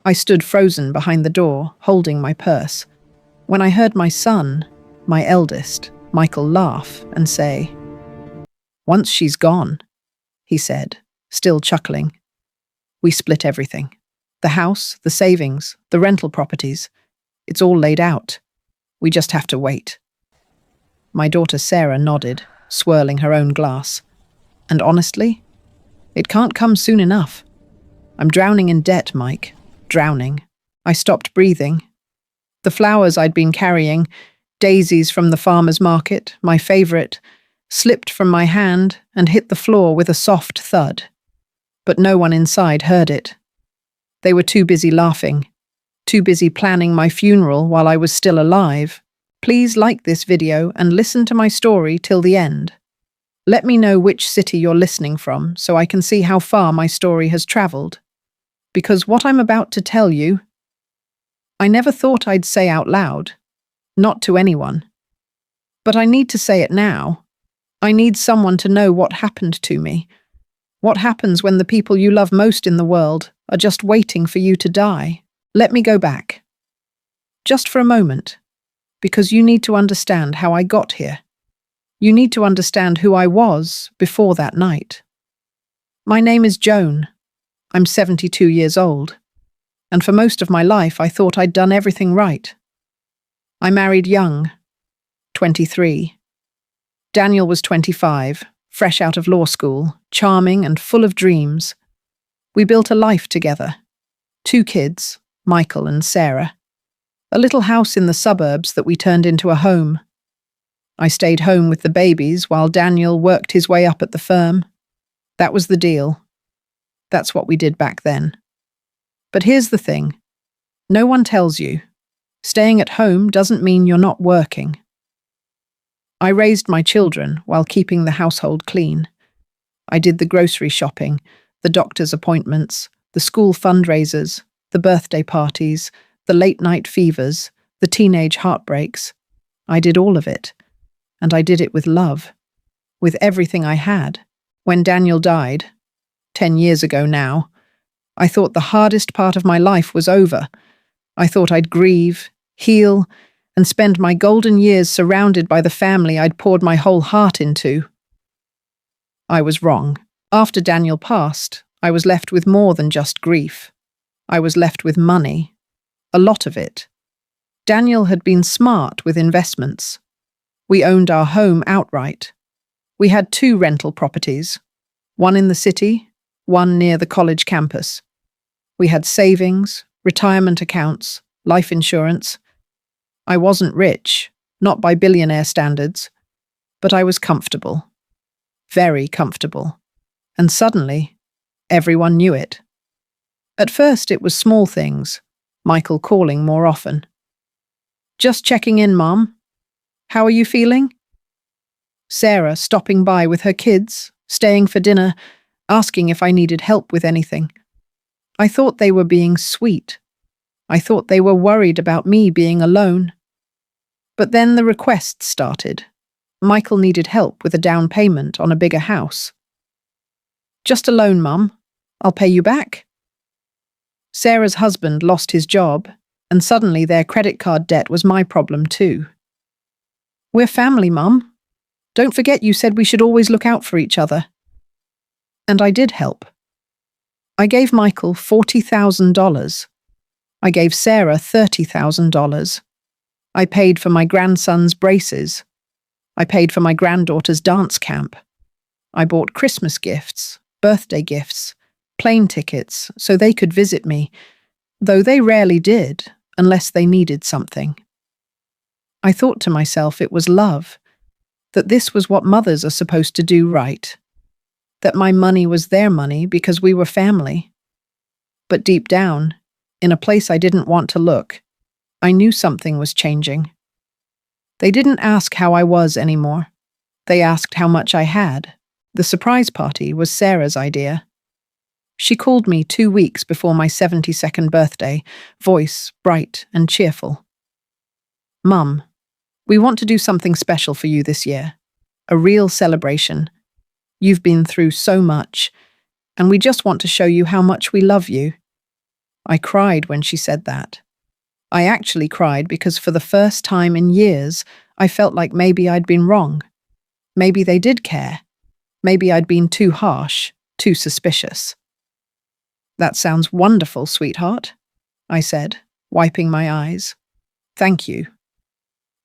I stood frozen behind the door, holding my purse, when I heard my son, my eldest, Michael, laugh and say, "Once she's gone," he said, still chuckling. "We split everything. The house, the savings, the rental properties. It's all laid out. We just have to wait." My daughter Sarah nodded, swirling her own glass. "And honestly, it can't come soon enough. I'm drowning in debt, Mike. Drowning." I stopped breathing. The flowers I'd been carrying, daisies from the farmer's market, my favourite, slipped from my hand and hit the floor with a soft thud. But no one inside heard it. They were too busy laughing, too busy planning my funeral while I was still alive. Please like this video and listen to my story till the end. Let me know which city you're listening from so I can see how far my story has travelled. Because what I'm about to tell you, I never thought I'd say out loud, not to anyone. But I need to say it now. I need someone to know what happened to me. What happens when the people you love most in the world are just waiting for you to die. Let me go back. Just for a moment. Because you need to understand how I got here. You need to understand who I was before that night. My name is Joan. I'm 72 years old. And for most of my life, I thought I'd done everything right. I married young, 23. Daniel was 25, fresh out of law school, charming and full of dreams. We built a life together. 2 kids, Michael and Sarah. A little house in the suburbs that we turned into a home. I stayed home with the babies while Daniel worked his way up at the firm. That was the deal. That's what we did back then. But here's the thing. No one tells you. Staying at home doesn't mean you're not working. I raised my children while keeping the household clean. I did the grocery shopping, the doctor's appointments, the school fundraisers, the birthday parties, the late-night fevers, the teenage heartbreaks. I did all of it. And I did it with love. With everything I had. When Daniel died, 10 years ago now, I thought the hardest part of my life was over. I thought I'd grieve, heal, and spend my golden years surrounded by the family I'd poured my whole heart into. I was wrong. After Daniel passed, I was left with more than just grief. I was left with money. A lot of it. Daniel had been smart with investments. We owned our home outright. We had 2 rental properties, one in the city, one near the college campus. We had savings, retirement accounts, life insurance. I wasn't rich, not by billionaire standards, but I was comfortable. Very comfortable. And suddenly, everyone knew it. At first it was small things, Michael calling more often. "Just checking in, Mom. How are you feeling?" Sarah stopping by with her kids, staying for dinner, asking if I needed help with anything. I thought they were being sweet. I thought they were worried about me being alone. But then the requests started. Michael needed help with a down payment on a bigger house. "Just a loan, Mum. I'll pay you back." Sarah's husband lost his job, and suddenly their credit card debt was my problem too. "We're family, Mum. Don't forget you said we should always look out for each other." And I did help. I gave Michael $40,000. I gave Sarah $30,000. I paid for my grandson's braces. I paid for my granddaughter's dance camp. I bought Christmas gifts, birthday gifts, plane tickets so they could visit me, though they rarely did unless they needed something. I thought to myself it was love, that this was what mothers are supposed to do, right? That my money was their money because we were family. But deep down, in a place I didn't want to look, I knew something was changing. They didn't ask how I was anymore. They asked how much I had. The surprise party was Sarah's idea. She called me 2 weeks before my 72nd birthday, voice bright and cheerful. "Mum, we want to do something special for you this year. A real celebration. You've been through so much, and we just want to show you how much we love you. I cried when she said that. I actually cried because for the first time in years, I felt like maybe I'd been wrong. Maybe they did care. Maybe I'd been too harsh, too suspicious. "That sounds wonderful, sweetheart," I said, wiping my eyes. "Thank you."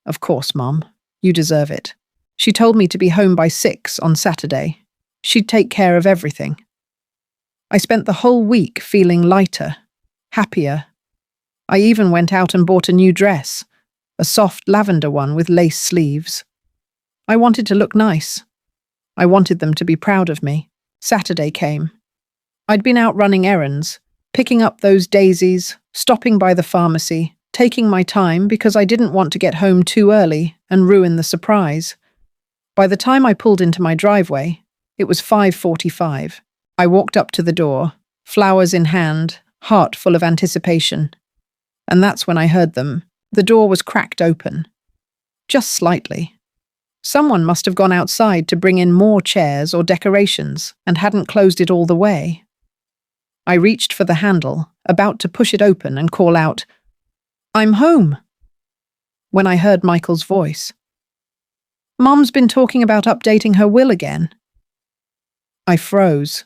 "Of course, Mom. You deserve it. She told me to be home by 6 on Saturday. She'd take care of everything." I spent the whole week feeling lighter, happier. I even went out and bought a new dress, a soft lavender one with lace sleeves. I wanted to look nice. I wanted them to be proud of me. Saturday came. I'd been out running errands, picking up those daisies, stopping by the pharmacy, taking my time because I didn't want to get home too early and ruin the surprise. By the time I pulled into my driveway, it was 5:45. I walked up to the door, flowers in hand, heart full of anticipation. And that's when I heard them. The door was cracked open. Just slightly. Someone must have gone outside to bring in more chairs or decorations and hadn't closed it all the way. I reached for the handle, about to push it open and call out, "I'm home," when I heard Michael's voice. "Mom's been talking about updating her will again." I froze.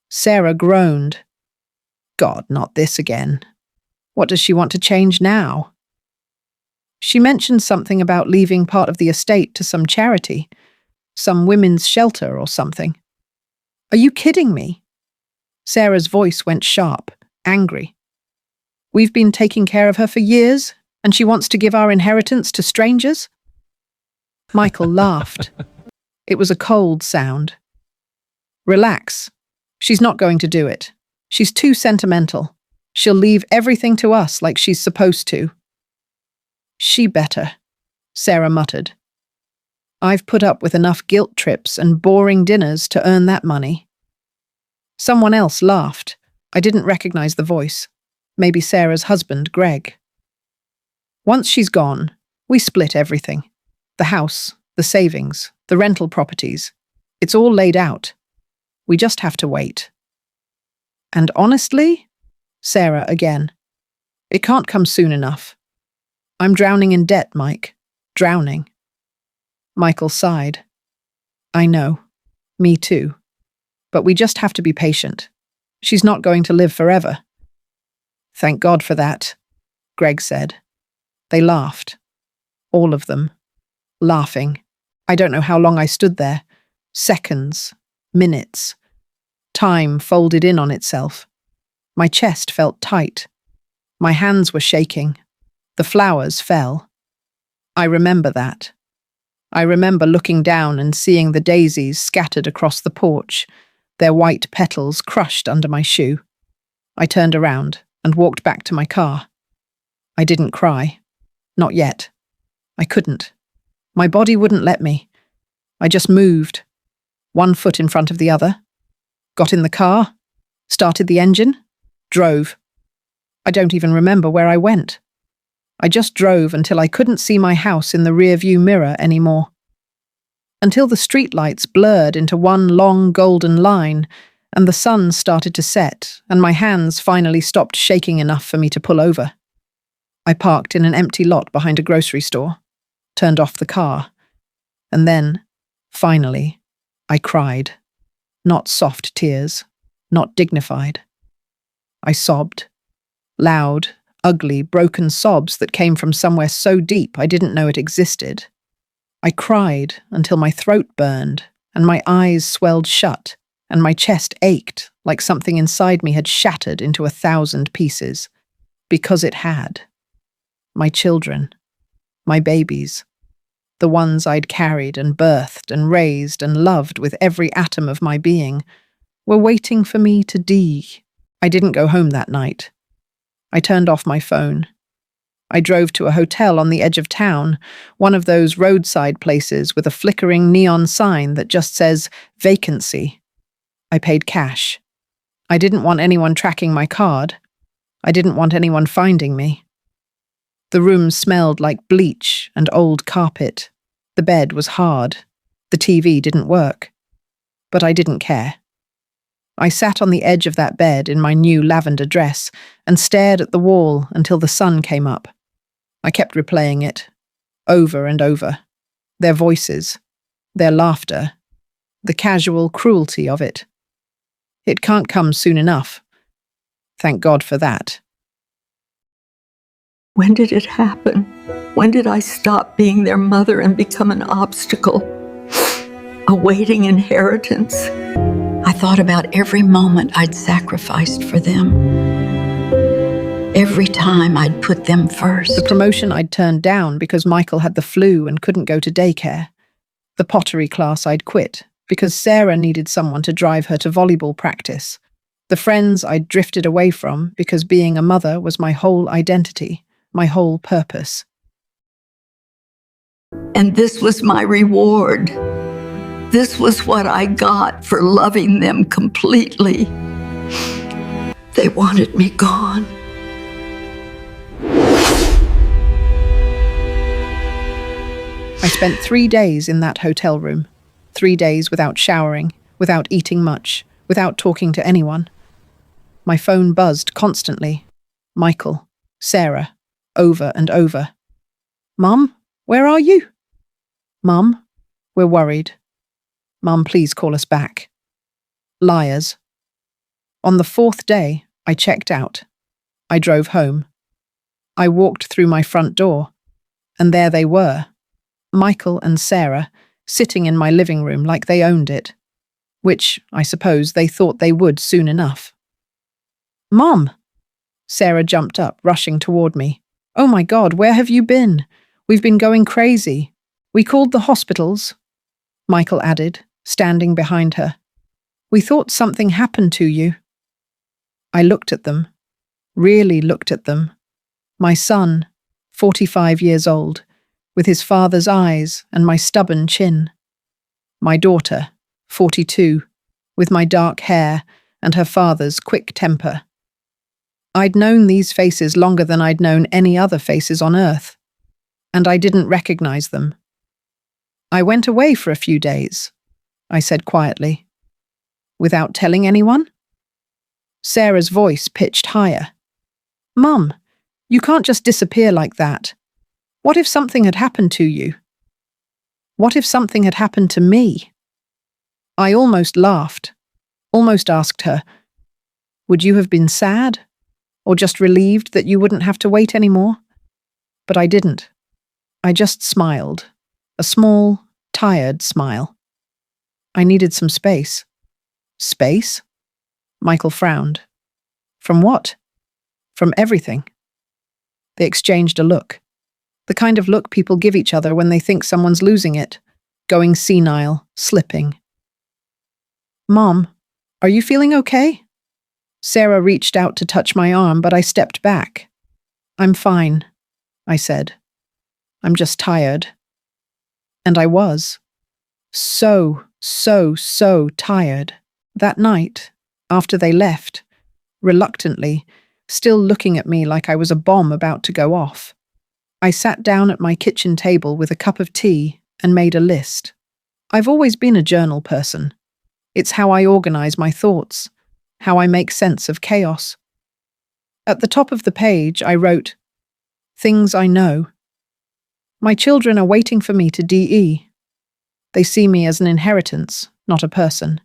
Sarah groaned. "God, not this again. What does she want to change now?" She mentioned something about leaving part of the estate to some charity, some women's shelter or something. "Are you kidding me?" Sarah's voice went sharp, angry. "We've been taking care of her for years, and she wants to give our inheritance to strangers?" Michael laughed. It was a cold sound. "Relax. She's not going to do it. She's too sentimental. She'll leave everything to us like she's supposed to." "She better," Sarah muttered. "I've put up with enough guilt trips and boring dinners to earn that money." Someone else laughed. I didn't recognize the voice. Maybe Sarah's husband, Greg. "Once she's gone, we split everything. The house, the savings, the rental properties. It's all laid out. We just have to wait." "And honestly," Sarah again, "it can't come soon enough. I'm drowning in debt, Mike. Drowning." Michael sighed. "I know. Me too. But we just have to be patient. She's not going to live forever." "Thank God for that," Greg said. They laughed. All of them. Laughing. I don't know how long I stood there. Seconds. Minutes. Time folded in on itself. My chest felt tight. My hands were shaking. The flowers fell. I remember that. I remember looking down and seeing the daisies scattered across the porch, their white petals crushed under my shoe. I turned around and walked back to my car. I didn't cry. Not yet. I couldn't. My body wouldn't let me. I just moved, one foot in front of the other. Got in the car, started the engine, drove. I don't even remember where I went. I just drove until I couldn't see my house in the rearview mirror anymore. Until the streetlights blurred into one long golden line and the sun started to set and my hands finally stopped shaking enough for me to pull over. I parked in an empty lot behind a grocery store, turned off the car, and then, finally, I cried. Not soft tears, not dignified. I sobbed. Loud, ugly, broken sobs that came from somewhere so deep I didn't know it existed. I cried until my throat burned and my eyes swelled shut and my chest ached like something inside me had shattered into 1,000 pieces. Because it had. My children. My babies. The ones I'd carried and birthed and raised and loved with every atom of my being, were waiting for me to die. I didn't go home that night. I turned off my phone. I drove to a hotel on the edge of town, one of those roadside places with a flickering neon sign that just says, vacancy. I paid cash. I didn't want anyone tracking my card. I didn't want anyone finding me. The room smelled like bleach and old carpet. The bed was hard. The TV didn't work. But I didn't care. I sat on the edge of that bed in my new lavender dress and stared at the wall until the sun came up. I kept replaying it, over and over. Their voices, their laughter, the casual cruelty of it. It can't come soon enough. Thank God for that. When did it happen? When did I stop being their mother and become an obstacle? Awaiting inheritance? I thought about every moment I'd sacrificed for them. Every time I'd put them first. The promotion I'd turned down because Michael had the flu and couldn't go to daycare. The pottery class I'd quit because Sarah needed someone to drive her to volleyball practice. The friends I'd drifted away from because being a mother was my whole identity, my whole purpose. And this was my reward. This was what I got for loving them completely. They wanted me gone. I spent 3 days in that hotel room. 3 days without showering, without eating much, without talking to anyone. My phone buzzed constantly. Michael, Sarah, over and over. Mum, where are you? Mum, we're worried. Mum, please call us back. Liars. On the 4th day, I checked out. I drove home. I walked through my front door, and there they were, Michael and Sarah, sitting in my living room like they owned it, which, I suppose, they thought they would soon enough. Mom! Sarah jumped up, rushing toward me. Oh my God, where have you been? We've been going crazy. We called the hospitals, Michael added, standing behind her. We thought something happened to you. I looked at them, really looked at them. My son, 45 years old, with his father's eyes and my stubborn chin. My daughter, 42, with my dark hair and her father's quick temper. I'd known these faces longer than I'd known any other faces on earth, and I didn't recognize them. I went away for a few days, I said quietly. Without telling anyone? Sarah's voice pitched higher. Mum, you can't just disappear like that. What if something had happened to you? What if something had happened to me? I almost laughed, almost asked her, would you have been sad? Or just relieved that you wouldn't have to wait anymore? But I didn't. I just smiled, a small, tired smile. I needed some space. Space? Michael frowned. From what? From everything. They exchanged a look. The kind of look people give each other when they think someone's losing it, going senile, slipping. Mom, are you feeling okay? Sarah reached out to touch my arm, but I stepped back. I'm fine, I said. I'm just tired. And I was. So tired. That night, after they left, reluctantly, still looking at me like I was a bomb about to go off, I sat down at my kitchen table with a cup of tea and made a list. I've always been a journal person. It's how I organize my thoughts, how I make sense of chaos. At the top of the page, I wrote, Things I know. My children are waiting for me to DE. They see me as an inheritance, not a person.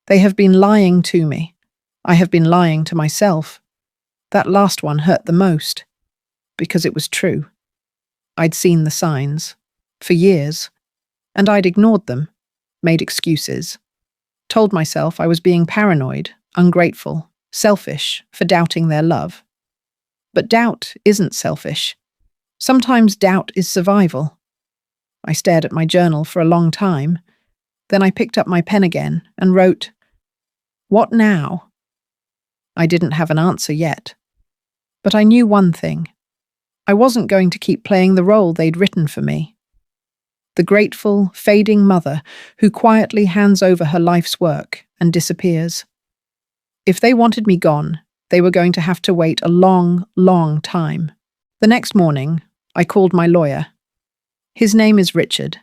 They have been lying to me. I have been lying to myself. That last one hurt the most, because it was true. I'd seen the signs, for years, and I'd ignored them, made excuses, told myself I was being paranoid, ungrateful, selfish for doubting their love. But doubt isn't selfish. Sometimes doubt is survival. I stared at my journal for a long time. Then I picked up my pen again and wrote, What now? I didn't have an answer yet. But I knew one thing. I wasn't going to keep playing the role they'd written for me. The grateful, fading mother who quietly hands over her life's work and disappears. If they wanted me gone, they were going to have to wait a long, long time. The next morning, I called my lawyer. His name is Richard.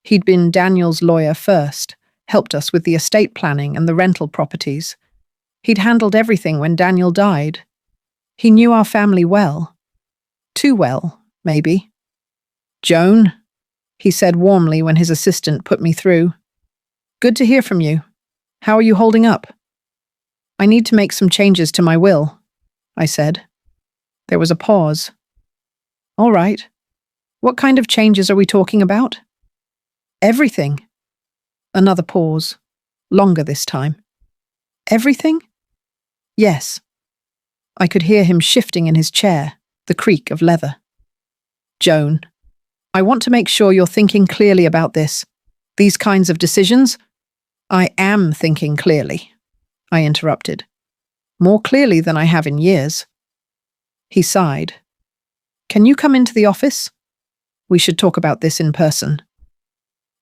He'd been Daniel's lawyer first, helped us with the estate planning and the rental properties. He'd handled everything when Daniel died. He knew our family well. Too well, maybe. "Joan," he said warmly when his assistant put me through. "Good to hear from you. How are you holding up?" "I need to make some changes to my will," I said. There was a pause. "All right. What kind of changes are we talking about?" "Everything." Another pause. Longer this time. "Everything?" "Yes." I could hear him shifting in his chair, the creak of leather. "Joan, I want to make sure you're thinking clearly about this. These kinds of decisions." "I am thinking clearly," I interrupted. "More clearly than I have in years." He sighed. "Can you come into the office? We should talk about this in person."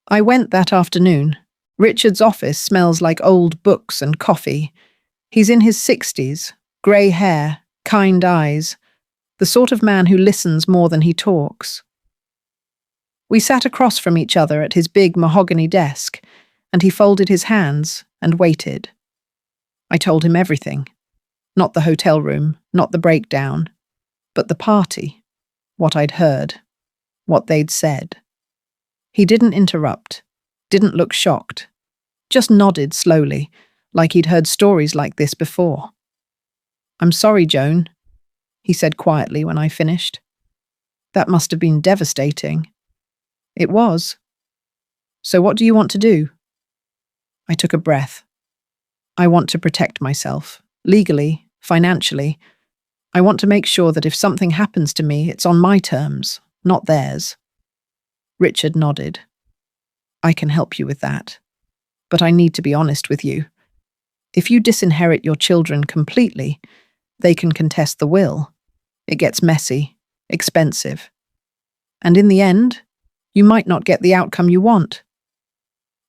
I went that afternoon. Richard's office smells like old books and coffee. He's in his 60s, grey hair, kind eyes, the sort of man who listens more than he talks. We sat across from each other at his big mahogany desk, and he folded his hands and waited. I told him everything. Not the hotel room, not the breakdown, but the party, what I'd heard, what they'd said. He didn't interrupt, didn't look shocked, just nodded slowly, like he'd heard stories like this before. "I'm sorry, Joan," he said quietly when I finished. "That must have been devastating." "It was. So what do you want to do?" I took a breath. "I want to protect myself, legally, financially. I want to make sure that if something happens to me, it's on my terms, not theirs." Richard nodded. "I can help you with that. But I need to be honest with you. If you disinherit your children completely, they can contest the will. It gets messy, expensive. And in the end, you might not get the outcome you want."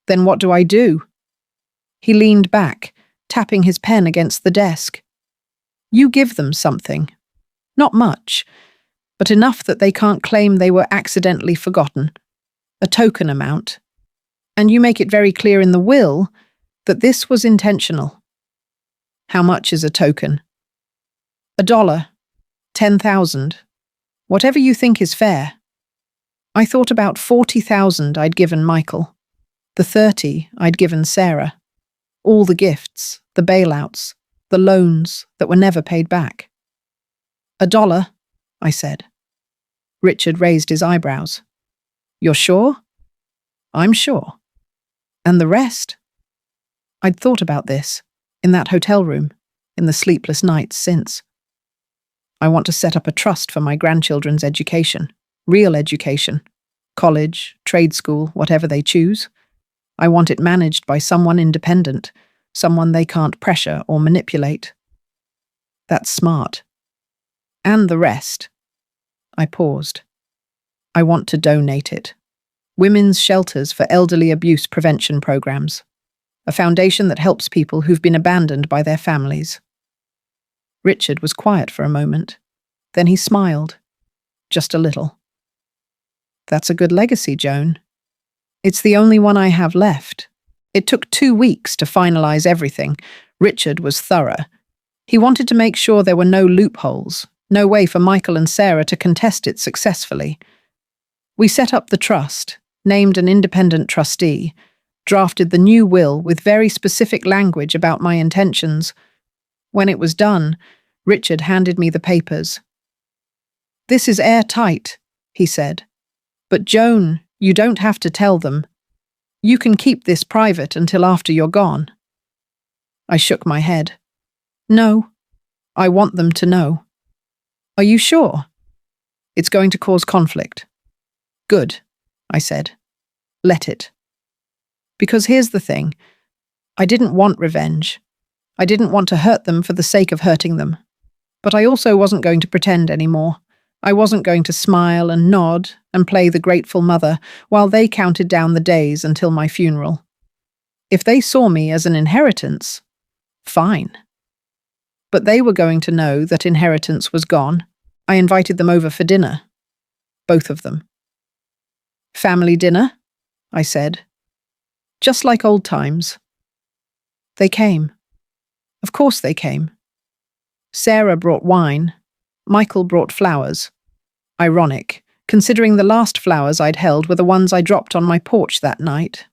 "Then what do I do?" He leaned back, tapping his pen against the desk. "You give them something. Not much, but enough that they can't claim they were accidentally forgotten. A token amount. And you make it very clear in the will that this was intentional." "How much is a token?" $1, 10,000. Whatever you think is fair." I thought about 40,000 I'd given Michael. The 30 I'd given Sarah. All the gifts, the bailouts, the loans that were never paid back. $1, I said. Richard raised his eyebrows. "You're sure?" "I'm sure." "And the rest?" I'd thought about this, in that hotel room, in the sleepless nights since. "I want to set up a trust for my grandchildren's education, real education, college, trade school, whatever they choose. I want it managed by someone independent, someone they can't pressure or manipulate." "That's smart." "And the rest." I paused. "I want to donate it. Women's shelters for elderly abuse prevention programs. A foundation that helps people who've been abandoned by their families." Richard was quiet for a moment. Then he smiled. Just a little. "That's a good legacy, Joan. It's the only one I have left. It took 2 weeks to finalize everything. Richard was thorough. He wanted to make sure there were no loopholes, no way for Michael and Sarah to contest it successfully. We set up the trust, named an independent trustee, drafted the new will with very specific language about my intentions. When it was done, Richard handed me the papers. "This is airtight," he said. "But Joan, you don't have to tell them. You can keep this private until after you're gone." I shook my head. "No, I want them to know." "Are you sure?" "It's going to cause conflict." "Good," I said. "Let it." Because here's the thing. I didn't want revenge. I didn't want to hurt them for the sake of hurting them. But I also wasn't going to pretend anymore. I wasn't going to smile and nod and play the grateful mother while they counted down the days until my funeral. If they saw me as an inheritance, fine. But they were going to know that inheritance was gone. I invited them over for dinner. Both of them. "Family dinner?" I said. just like old times. They came. Of course they came. Sarah brought wine. Michael brought flowers. Ironic, considering the last flowers I'd held were the ones I dropped on my porch that night.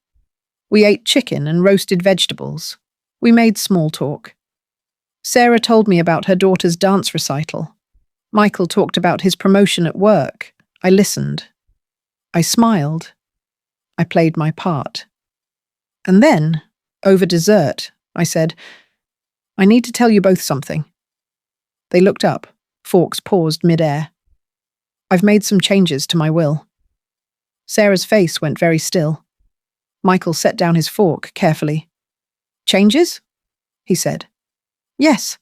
We ate chicken and roasted vegetables. We made small talk. Sarah told me about her daughter's dance recital. Michael talked about his promotion at work. I listened. I smiled. I played my part. And then, over dessert, I said, "I need to tell you both something." They looked up. Forks paused mid-air. "I've made some changes to my will." Sarah's face went very still. Michael set down his fork carefully. "Changes?" he said. "Yes.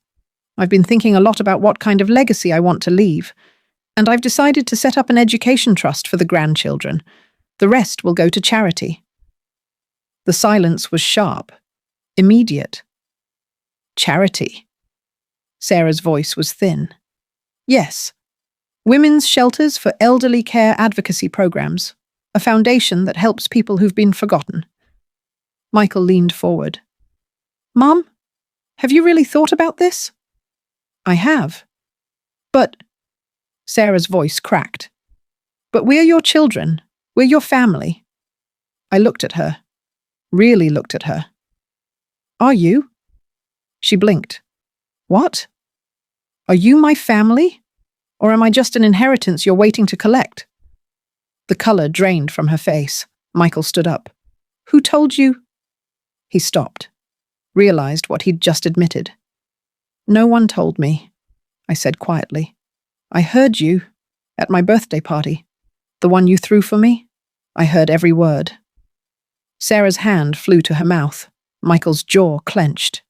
I've been thinking a lot about what kind of legacy I want to leave, and I've decided to set up an education trust for the grandchildren. The rest will go to charity." The silence was sharp, immediate. "Charity?" Sarah's voice was thin. "Yes. Women's shelters for elderly care advocacy programs, a foundation that helps people who've been forgotten." Michael leaned forward. "Mom, have you really thought about this?" "I have." "But—" Sarah's voice cracked. "But we're your children. We're your family." I looked at her. Really looked at her. "Are you?" She blinked. "What? Are you my family? Or am I just an inheritance you're waiting to collect?" The color drained from her face. Michael stood up. "Who told you—" He stopped, realized what he'd just admitted. "No one told me," I said quietly. "I heard you at my birthday party. The one you threw for me. I heard every word." Sarah's hand flew to her mouth. Michael's jaw clenched.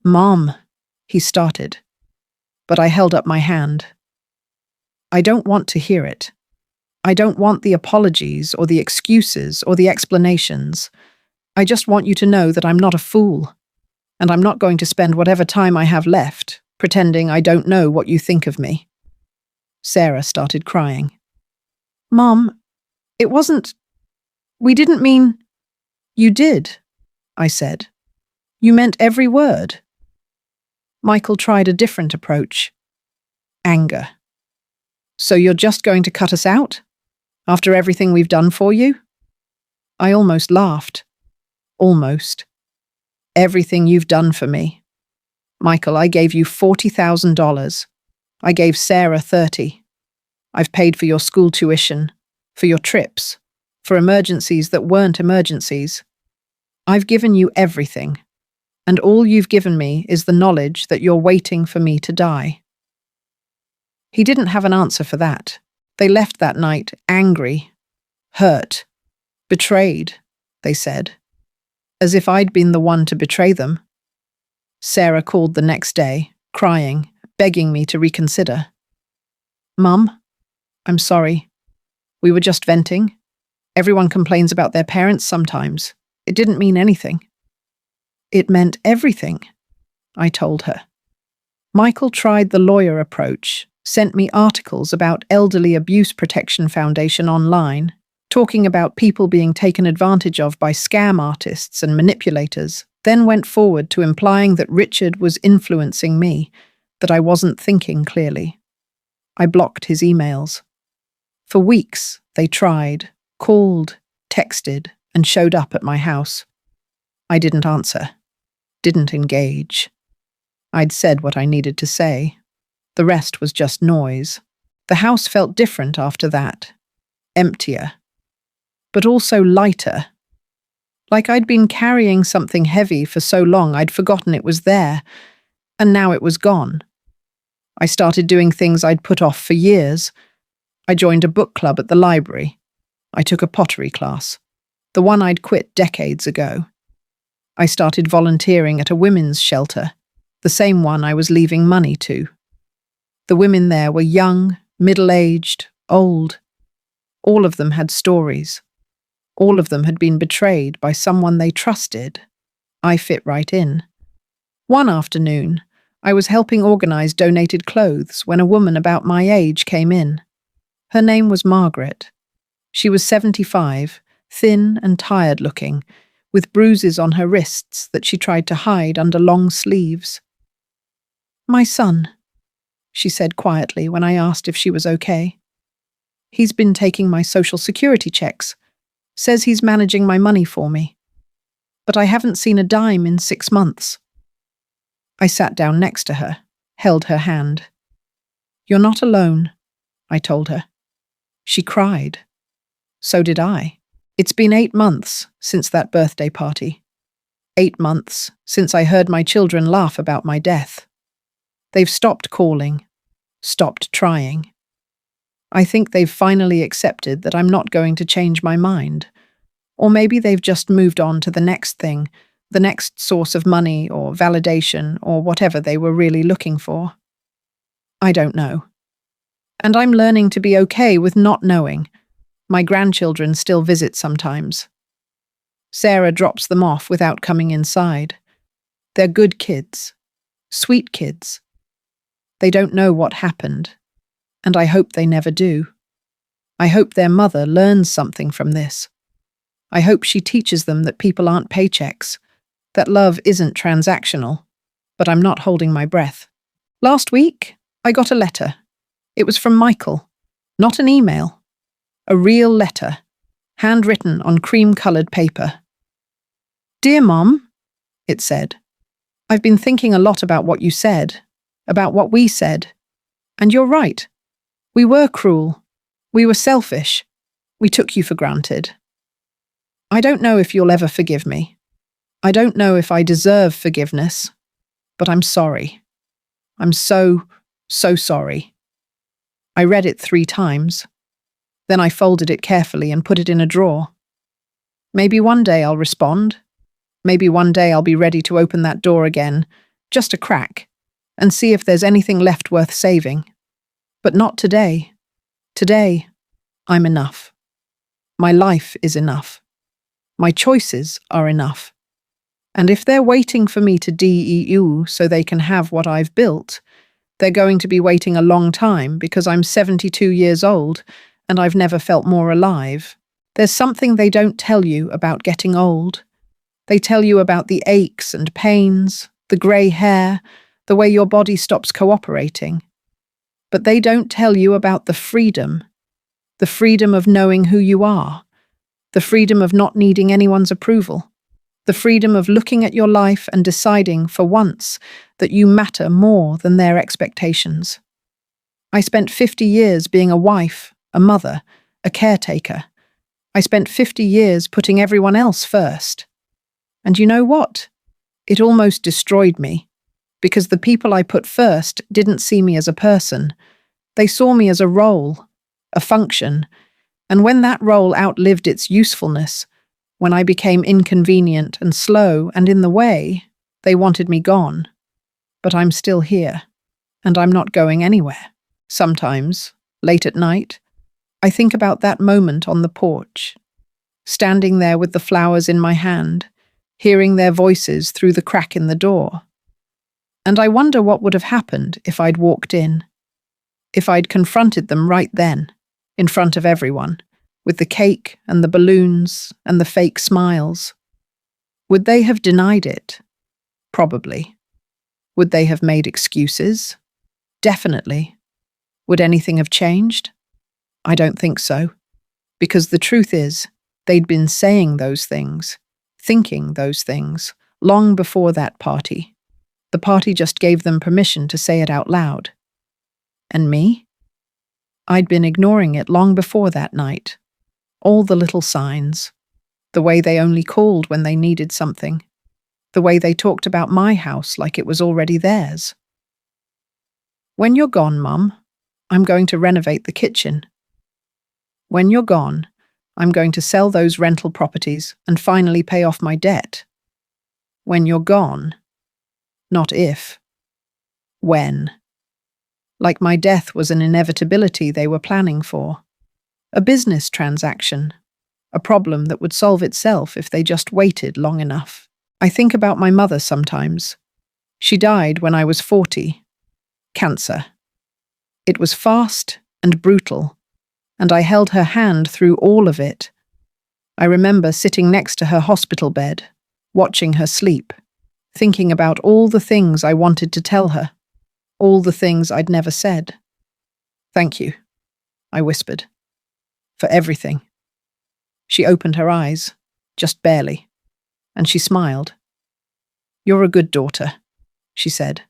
"Mom," he started, but I held up my hand. "I don't want to hear it. I don't want the apologies or the excuses or the explanations. I just want you to know that I'm not a fool, and I'm not going to spend whatever time I have left pretending I don't know what you think of me." Sarah started crying. "Mom, it wasn't— we didn't mean—" "You did," I said. "You meant every word." Michael tried a different approach. Anger. "So you're just going to cut us out? After everything we've done for you?" I almost laughed. Almost. "Everything you've done for me. Michael, I gave you $40,000. I gave Sarah 30. I've paid for your school tuition, for your trips, for emergencies that weren't emergencies. I've given you everything, and all you've given me is the knowledge that you're waiting for me to die." He didn't have an answer for that. They left that night angry, hurt, betrayed, they said, as if I'd been the one to betray them. Sarah called the next day, crying, begging me to reconsider. "Mum, I'm sorry. We were just venting. Everyone complains about their parents sometimes. It didn't mean anything." "It meant everything," I told her. Michael tried the lawyer approach, sent me articles about Elderly Abuse Protection Foundation online, talking about people being taken advantage of by scam artists and manipulators, then went forward to implying that Richard was influencing me, that I wasn't thinking clearly. I blocked his emails. For weeks, they tried, called, texted, and showed up at my house. I didn't answer, didn't engage. I'd said what I needed to say. The rest was just noise. The house felt different after that. Emptier. But also lighter. Like I'd been carrying something heavy for so long I'd forgotten it was there, and now it was gone. I started doing things I'd put off for years. I joined a book club at the library. I took a pottery class, the one I'd quit decades ago. I started volunteering at a women's shelter, the same one I was leaving money to. The women there were young, middle-aged, old. All of them had stories. All of them had been betrayed by someone they trusted. I fit right in. One afternoon, I was helping organize donated clothes when a woman about my age came in. Her name was Margaret. She was 75, thin and tired-looking, with bruises on her wrists that she tried to hide under long sleeves. "My son," she said quietly when I asked if she was okay. "He's been taking my social security checks, says he's managing my money for me. But I haven't seen a dime in 6 months." I sat down next to her, held her hand. "You're not alone," I told her. She cried. So did I. It's been 8 months since that birthday party. 8 months since I heard my children laugh about my death. They've stopped calling, stopped trying. I think they've finally accepted that I'm not going to change my mind. Or maybe they've just moved on to the next thing, the next source of money or validation or whatever they were really looking for. I don't know. And I'm learning to be okay with not knowing. My grandchildren still visit sometimes. Sarah drops them off without coming inside. They're good kids, sweet kids. They don't know what happened, and I hope they never do. I hope their mother learns something from this. I hope she teaches them that people aren't paychecks, that love isn't transactional, but I'm not holding my breath. Last week, I got a letter. It was from Michael, not an email. A real letter, handwritten on cream-coloured paper. "Dear Mom," it said, "I've been thinking a lot about what you said, about what we said. And you're right. We were cruel. We were selfish. We took you for granted. I don't know if you'll ever forgive me. I don't know if I deserve forgiveness, but I'm sorry. I'm so, so sorry." I read it 3 times. Then I folded it carefully and put it in a drawer. Maybe one day I'll respond. Maybe one day I'll be ready to open that door again, just a crack, and see if there's anything left worth saving. But not today. Today, I'm enough. My life is enough. My choices are enough. And if they're waiting for me to DEU so they can have what I've built, they're going to be waiting a long time because I'm 72 years old and I've never felt more alive. There's something they don't tell you about getting old. They tell you about the aches and pains, the grey hair, the way your body stops cooperating. But they don't tell you about the freedom of knowing who you are, the freedom of not needing anyone's approval, the freedom of looking at your life and deciding for once that you matter more than their expectations. I spent 50 years being a wife, a mother, a caretaker. I spent 50 years putting everyone else first. And you know what? It almost destroyed me, because the people I put first didn't see me as a person. They saw me as a role, a function, and when that role outlived its usefulness, when I became inconvenient and slow and in the way, they wanted me gone. But I'm still here, and I'm not going anywhere. Sometimes, late at night, I think about that moment on the porch, standing there with the flowers in my hand, hearing their voices through the crack in the door. And I wonder what would have happened if I'd walked in, if I'd confronted them right then, in front of everyone, with the cake and the balloons and the fake smiles. Would they have denied it? Probably. Would they have made excuses? Definitely. Would anything have changed? I don't think so. Because the truth is, they'd been saying those things, thinking those things, long before that party. The party just gave them permission to say it out loud. And me? I'd been ignoring it long before that night. All the little signs. The way they only called when they needed something. The way they talked about my house like it was already theirs. When you're gone, Mum, I'm going to renovate the kitchen. When you're gone, I'm going to sell those rental properties and finally pay off my debt. When you're gone. Not if. When. Like my death was an inevitability they were planning for. A business transaction. A problem that would solve itself if they just waited long enough. I think about my mother sometimes. She died when I was 40. Cancer. It was fast and brutal, and I held her hand through all of it. I remember sitting next to her hospital bed, watching her sleep, thinking about all the things I wanted to tell her, all the things I'd never said. "Thank you," I whispered, "for everything." She opened her eyes, just barely, and she smiled. "You're a good daughter," she said.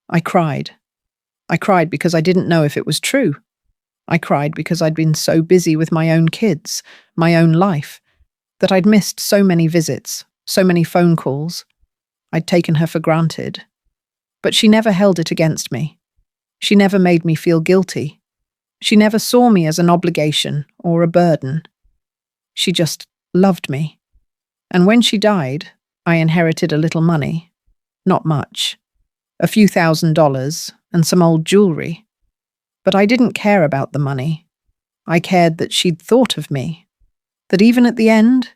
I cried. I cried because I didn't know if it was true. I cried because I'd been so busy with my own kids, my own life, that I'd missed so many visits, so many phone calls. I'd taken her for granted. But she never held it against me. She never made me feel guilty. She never saw me as an obligation or a burden. She just loved me. And when she died, I inherited a little money. Not much. A few $1,000s and some old jewelry. But I didn't care about the money. I cared that she'd thought of me. That even at the end,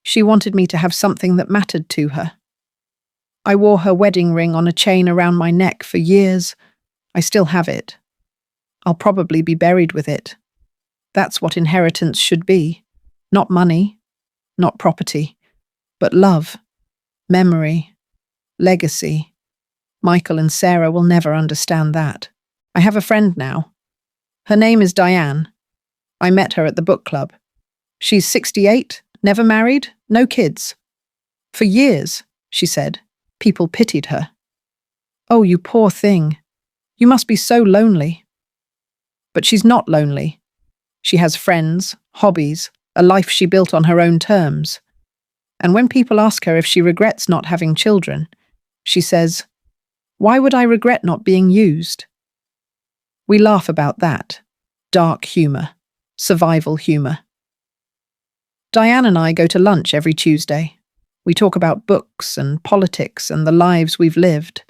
she wanted me to have something that mattered to her. I wore her wedding ring on a chain around my neck for years. I still have it. I'll probably be buried with it. That's what inheritance should be. Not money, not property, but love, memory, legacy. Michael and Sarah will never understand that. I have a friend now. Her name is Diane. I met her at the book club. She's 68, never married, no kids. For years, she said, people pitied her. "Oh, you poor thing. You must be so lonely." But she's not lonely. She has friends, hobbies, a life she built on her own terms. And when people ask her if she regrets not having children, she says, "Why would I regret not being used?" We laugh about that. Dark humour. Survival humour. Diane and I go to lunch every Tuesday. We talk about books and politics and the lives we've lived.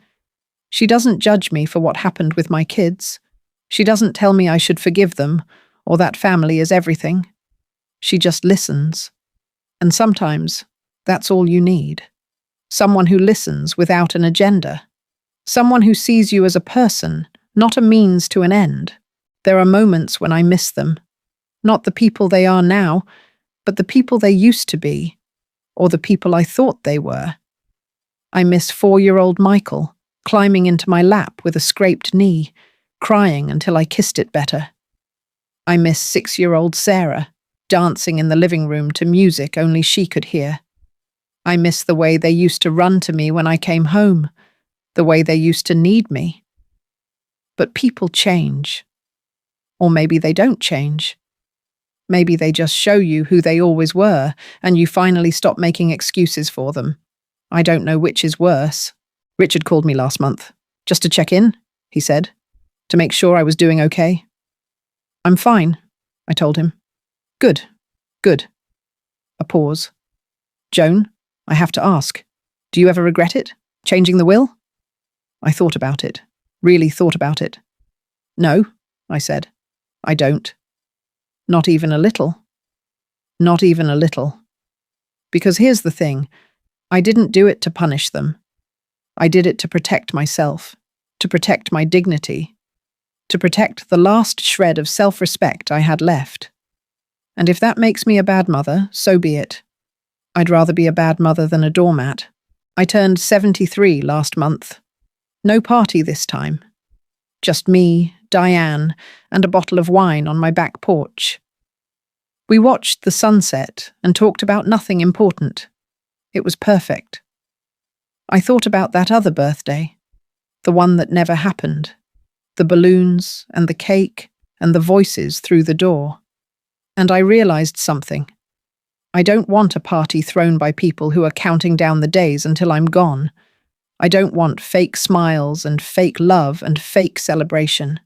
She doesn't judge me for what happened with my kids. She doesn't tell me I should forgive them or that family is everything. She just listens. And sometimes that's all you need. Someone who listens without an agenda. Someone who sees you as a person, not a means to an end. There are moments when I miss them. Not the people they are now, but the people they used to be, or the people I thought they were. I miss 4-year-old Michael, climbing into my lap with a scraped knee, crying until I kissed it better. I miss 6-year-old Sarah, dancing in the living room to music only she could hear. I miss the way they used to run to me when I came home, the way they used to need me. But people change. Or maybe they don't change. Maybe they just show you who they always were, and you finally stop making excuses for them. I don't know which is worse. Richard called me last month, just to check in, he said, to make sure I was doing okay. "I'm fine," I told him. "Good, good." A pause. "Joan, I have to ask, do you ever regret it? Changing the will?" I thought about it, really thought about it. "No," I said, "I don't. Not even a little. Not even a little. Because here's the thing, I didn't do it to punish them. I did it to protect myself, to protect my dignity, to protect the last shred of self-respect I had left. And if that makes me a bad mother, so be it. I'd rather be a bad mother than a doormat. I turned 73 last month. No party this time. Just me, Diane, and a bottle of wine on my back porch. We watched the sunset and talked about nothing important. It was perfect. I thought about that other birthday, the one that never happened, the balloons and the cake and the voices through the door. And I realized something. I don't want a party thrown by people who are counting down the days until I'm gone. I don't want fake smiles and fake love and fake celebration.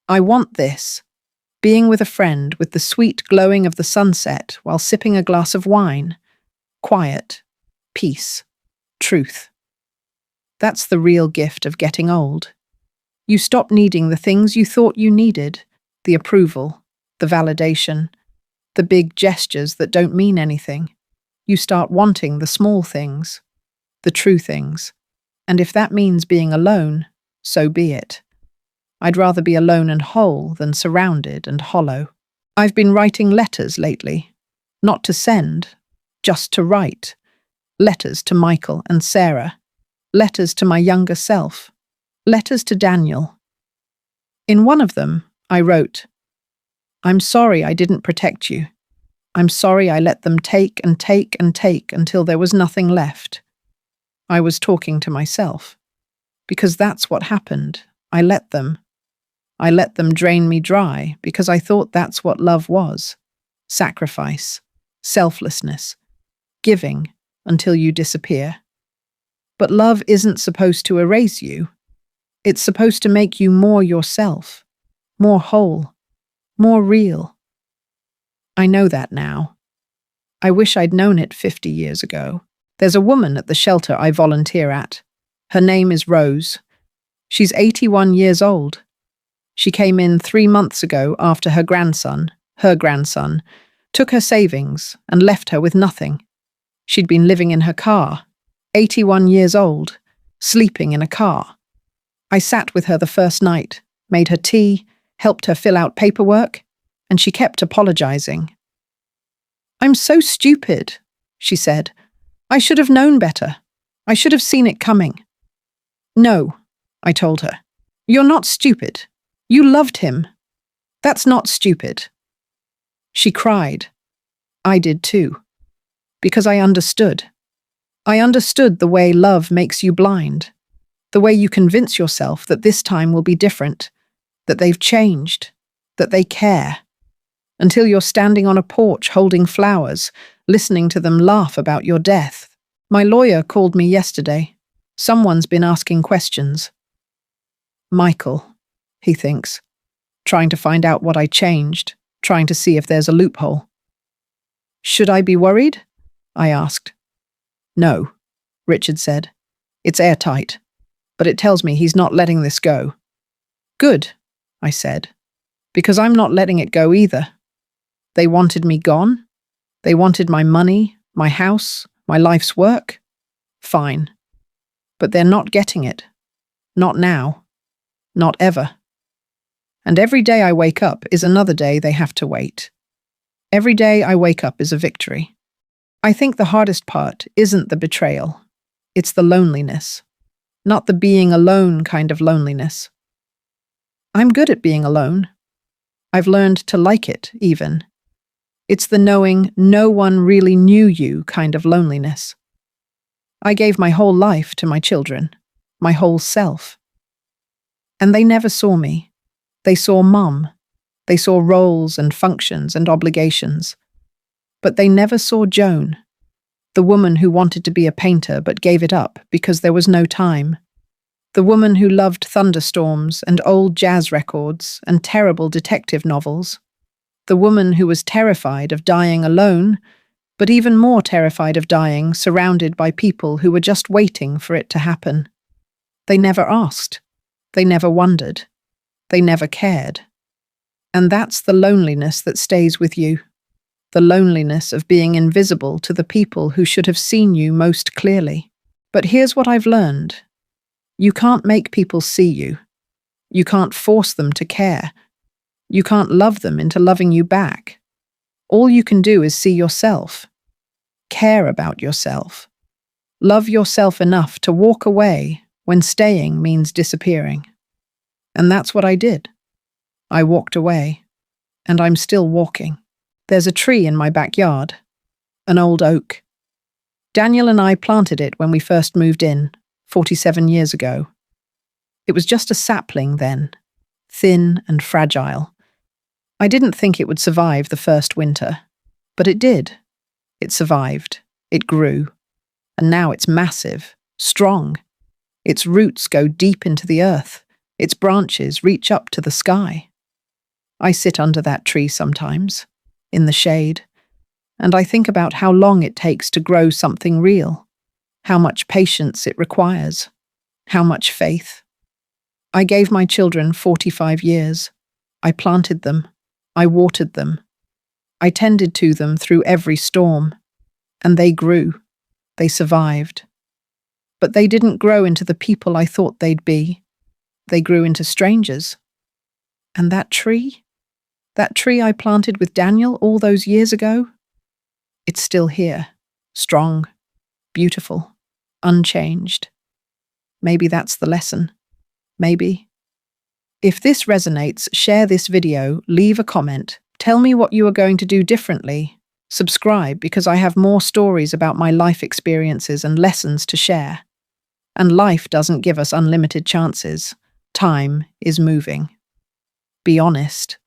I want this, being with a friend with the sweet glowing of the sunset while sipping a glass of wine. Quiet, peace, truth. That's the real gift of getting old. You stop needing the things you thought you needed, the approval, the validation, the big gestures that don't mean anything. You start wanting the small things, the true things. And if that means being alone, so be it. I'd rather be alone and whole than surrounded and hollow. I've been writing letters lately. not to send, just to write. Letters to Michael and Sarah. Letters to my younger self. Letters to Daniel. In one of them, I wrote, "I'm sorry I didn't protect you. I'm sorry I let them take and take and take until there was nothing left." I was talking to myself. Because that's what happened. I let them drain me dry because I thought that's what love was. Sacrifice, selflessness, giving until you disappear. But love isn't supposed to erase you. It's supposed to make you more yourself, more whole, more real. I know that now. I wish I'd known it 50 years ago. There's a woman at the shelter I volunteer at. Her name is Rose. She's 81 years old. She came in 3 months ago after her grandson, took her savings and left her with nothing. She'd been living in her car, 81 years old, sleeping in a car. I sat with her the first night, made her tea, helped her fill out paperwork, and she kept apologizing. "I'm so stupid," she said. "I should have known better. I should have seen it coming." "No," I told her. "You're not stupid. You loved him. That's not stupid." She cried. I did too. Because I understood. I understood the way love makes you blind. The way you convince yourself that this time will be different, that they've changed, that they care. Until you're standing on a porch holding flowers, listening to them laugh about your death. My lawyer called me yesterday. Someone's been asking questions. Michael, he thinks, trying to find out what I changed, trying to see if there's a loophole. "Should I be worried?" I asked. "No," Richard said. "It's airtight, but it tells me he's not letting this go." "Good," I said, "because I'm not letting it go either. They wanted me gone. They wanted my money, my house, my life's work. Fine. But they're not getting it. Not now. Not ever. And every day I wake up is another day they have to wait. Every day I wake up is a victory. I think the hardest part isn't the betrayal. It's the loneliness. Not the being alone kind of loneliness. I'm good at being alone. I've learned to like it, even. It's the knowing no one really knew you kind of loneliness. I gave my whole life to my children, my whole self. And they never saw me. They saw Mum. They saw roles and functions and obligations. But they never saw Joan, the woman who wanted to be a painter but gave it up because there was no time. The woman who loved thunderstorms and old jazz records and terrible detective novels. The woman who was terrified of dying alone, but even more terrified of dying surrounded by people who were just waiting for it to happen. They never asked. They never wondered. They never cared. And that's the loneliness that stays with you. The loneliness of being invisible to the people who should have seen you most clearly. But here's what I've learned. You can't make people see you. You can't force them to care. You can't love them into loving you back. All you can do is see yourself. Care about yourself. Love yourself enough to walk away when staying means disappearing. And that's what I did. I walked away. And I'm still walking. There's a tree in my backyard. An old oak. Daniel and I planted it when we first moved in, 47 years ago. It was just a sapling then, thin and fragile. I didn't think it would survive the first winter, but it did. It survived. It grew. And now it's massive, strong. Its roots go deep into the earth. Its branches reach up to the sky. I sit under that tree sometimes, in the shade, and I think about how long it takes to grow something real, how much patience it requires, how much faith. I gave my children 45 years. I planted them. I watered them. I tended to them through every storm. And they grew. They survived. But they didn't grow into the people I thought they'd be. They grew into strangers. And that tree I planted with Daniel all those years ago, It's still here, strong, beautiful, unchanged. Maybe that's the lesson. Maybe. If this resonates, share this video, leave a comment, tell me what you are going to do differently. Subscribe because I have more stories about my life experiences and lessons to share. And life doesn't give us unlimited chances. Time is moving. Be honest.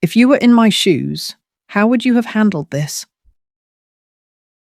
If you were in my shoes, how would you have handled this?